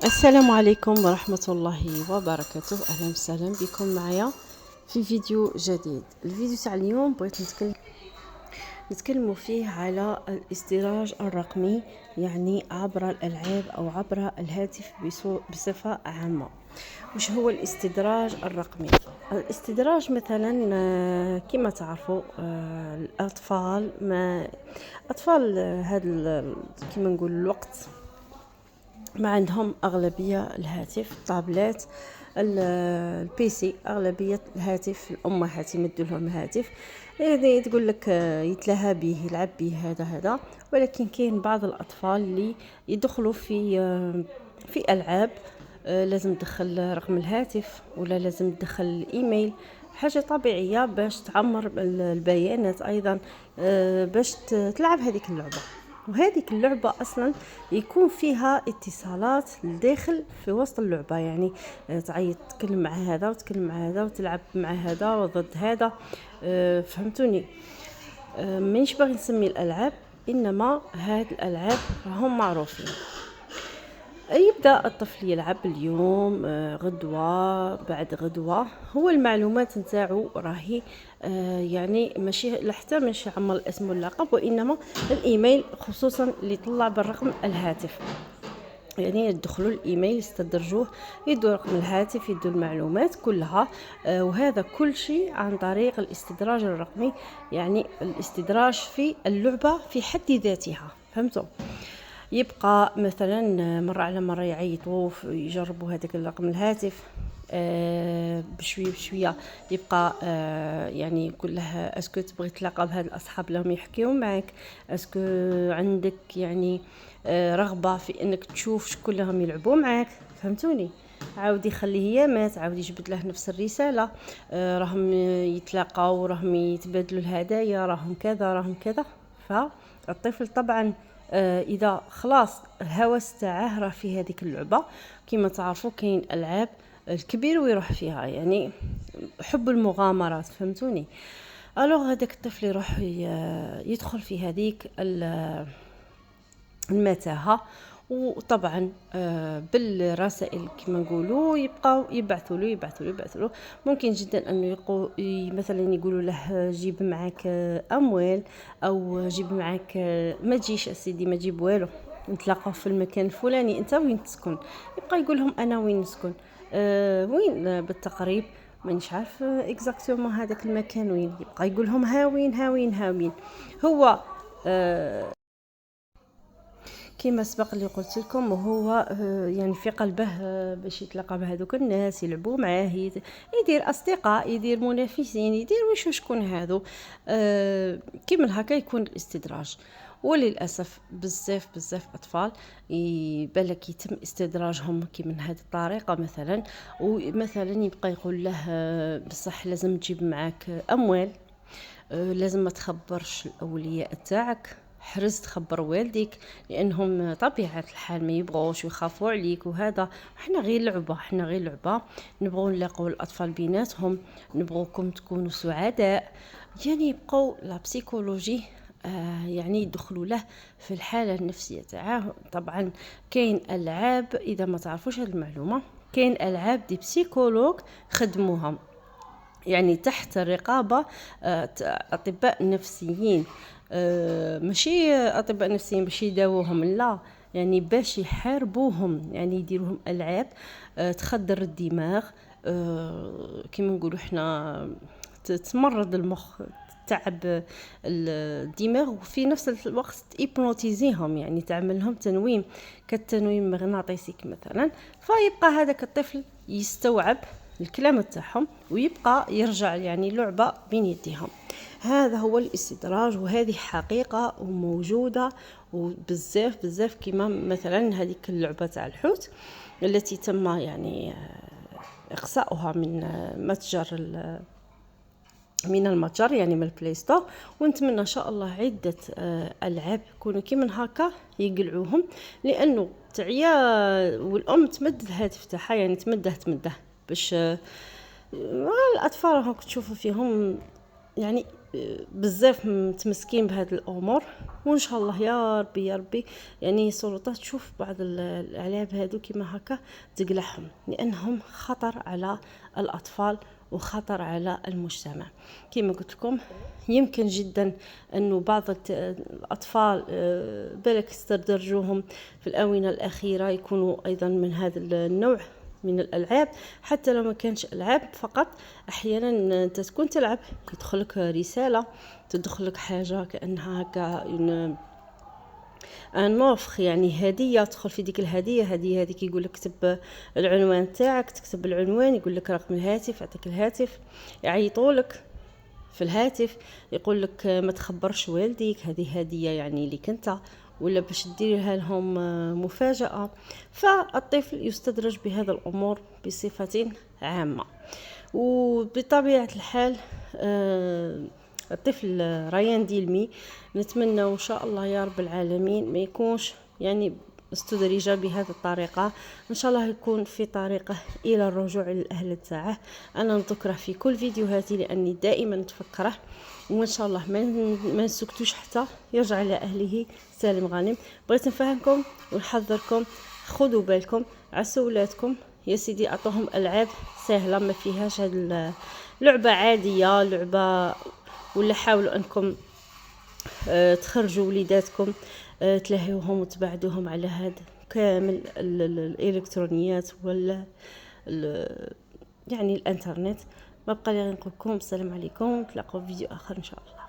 السلام عليكم ورحمة الله وبركاته. أهلا وسهلا بكم معايا في فيديو جديد. الفيديو تاع اليوم بغيت نتكلموا فيه على الاستدراج الرقمي، يعني عبر الألعاب أو عبر الهاتف بصفة عامة. وش هو الاستدراج الرقمي؟ الاستدراج مثلا كما تعرفوا الأطفال هذا كما نقول الوقت ما عندهم أغلبية الهاتف، الطابلات، البيسي، أغلبية الهاتف. الأمهات يمدوا لهم الهاتف، يعني تقول لك يتلهى به، يلعب به، هذا. ولكن كاين بعض الأطفال اللي يدخلوا في ألعاب لازم تدخل رقم الهاتف ولا لازم تدخل الإيميل، حاجة طبيعية باش تعمر البيانات أيضا، باش تلعب هذيك اللعبة. وهذيك اللعبة أصلا يكون فيها اتصالات لداخل في وسط اللعبة، يعني تعيط تتكلم مع هذا وتتكلم مع هذا وتلعب مع هذا وضد هذا. فهمتوني؟ مانيش باغي نسمي الألعاب، إنما هاد الألعاب هم معروفين. يبدأ الطفل يلعب اليوم، غدوة بعد غدوة، هو المعلومات نتاعو راهي يعني ماشي حتى ماشي عمر الاسم واللقب، وإنما الإيميل، خصوصا اللي طلع بالرقم الهاتف. يعني يدخلوا الإيميل، يستدرجوه، يدوا رقم الهاتف، يدوا المعلومات كلها. وهذا كل شيء عن طريق الاستدراج الرقمي، يعني الاستدراج في اللعبة في حد ذاتها. فهمتوا؟ يبقى مثلا مرة على مرة يعيطوا يجربوا هذاك الرقم الهاتف، بشوية بشوية يبقى يعني يقول له اسكو تبغي تلاقى بهاد الاصحاب لهم يحكيوا معك، اسكو عندك يعني رغبة في انك تشوف شكون لهم يلعبوا معك. فهمتوني؟ عاود يخليه يامات، عاود يجبد له نفس الرسالة، راهم يتلاقاو، راهم يتبادلوا الهدايا، راهم كذا راهم كذا. فالطفل طبعا اذا خلاص الهوس تاعه راه في هذيك اللعبه، كما تعرفوا كاين العاب الكبير ويروح فيها، يعني حب المغامرات. فهمتوني؟ الوغ هذاك الطفل يروح يدخل في هذيك المتاهه، وطبعا بالرسائل كما نقولوا يبقاو يبعثوا له. ممكن جدا انه مثلا يقولوا له جيب معك اموال، او جيب معك، ما تجيش اسيدي ما تجيب والو، نتلاقاو في المكان الفلاني، انت وين تسكن؟ يبقى يقول لهم انا وين نسكن، وين بالتقريب، مانيش عارف اكزاكتومون هذاك المكان وين. يبقى يقول لهم ها وين هو. كما سبق اللي قلت لكم، وهو يعني في قلبه باش يتلاقى بهذوك الناس، يلعبوا معاه، يدير اصدقاء، يدير منافسين، يدير شكون هذو. كيما هكا يكون الاستدراج. وللاسف بزاف اطفال بالك يتم استدراجهم كيما هذه الطريقه مثلا. ومثلا يبقى يقول له بصح لازم تجيب معك اموال، لازم ما تخبرش الاولياء تاعك، حرص تخبر والديك، لانهم طبيعه الحال ما يبغوش ويخافوا عليك. وهذا احنا غير لعبه، نبغوا نلاقوا الاطفال بيناتهم، نبغوكم تكونوا سعداء، يعني يبقوا لا بسيكولوجي، يعني يدخلوا له في الحاله النفسيه تاعه. طبعا كاين العاب، اذا ما تعرفوش هذه المعلومه، كاين العاب دي بسيكولوج خدموها، يعني تحت رقابة أطباء نفسيين، ماشي أطباء نفسيين باش يداووهم، لا، يعني باش يحاربوهم، يعني يديروهم ألعاب تخدر الدماغ، كما نقولوا احنا تمرض المخ، تعب الدماغ، وفي نفس الوقت تيبنوتيزيهم، يعني تعمل لهم تنويم كالتنويم المغناطيسي مثلا. فيبقى هذاك الطفل يستوعب الكلام تاعهم ويبقى يرجع يعني لعبة بين يديهم. هذا هو الاستدراج، وهذه حقيقة وموجودة وبزاف كما مثلا هذيك اللعبة تاع الحوت التي تم يعني إقصاؤها من المتجر، يعني من البلاي ستور. ونتمنى ان شاء الله عده العاب يكونوا كيما هكا يقلعوهم، لانه تعيا والام تمد الهاتف تاعها، يعني تمده باش الاطفال راهم تشوفوا فيهم يعني بزاف متمسكين بهذه الامور. وان شاء الله يا ربي يا ربي يعني السلطات تشوف بعض الالعاب هادو كيما هكا تقلعهم، لانهم خطر على الاطفال وخطر على المجتمع. كما قلت لكم يمكن جدا انه بعض الاطفال بالك استدرجوهم في الاونه الاخيره يكونوا ايضا من هذا النوع من الالعاب، حتى لو ما كانش العاب فقط. احيانا انت تكون تلعب يدخلك رساله، تدخلك حاجه كانها هكا نوفخ، يعني هديه تدخل في ديك الهديه. هذيك يقول لك كتب العنوان تاعك، تكتب العنوان، يقول لك رقم الهاتف، يعطيك الهاتف، يعيطوا لك في الهاتف، يقول لك ما تخبرش والديك، هذه هديه يعني ليك انت، ولا باش ديرها لهم مفاجأة. فالطفل يستدرج بهذا الأمور بصفة عامة. وبطبيعة الحال الطفل ريان ديلمي نتمنى إن شاء الله يا رب العالمين ما يكونش يعني استدرج بهذه الطريقة، ان شاء الله يكون في طريقه الى الرجوع للاهل تاعه. انا نذكره في كل فيديوهاتي لاني دائما نتفكره، وان شاء الله ما نسكتوش حتى يرجع الى اهله سالم غانم. بغيت نفهمكم ونحذركم، خذوا بالكم عسوا ولادكم يا سيدي، اعطوهم العاب سهله ما فيهاش هاد لعبه عاديه، لعبه ولا حاولوا انكم تخرجوا وليداتكم تلهيوهم وتبعدوهم على هاد كامل الالكترونيات ولا يعني الانترنت. ما بقى لي غير نقول لكم السلام عليكم، نتلاقاو في فيديو اخر ان شاء الله.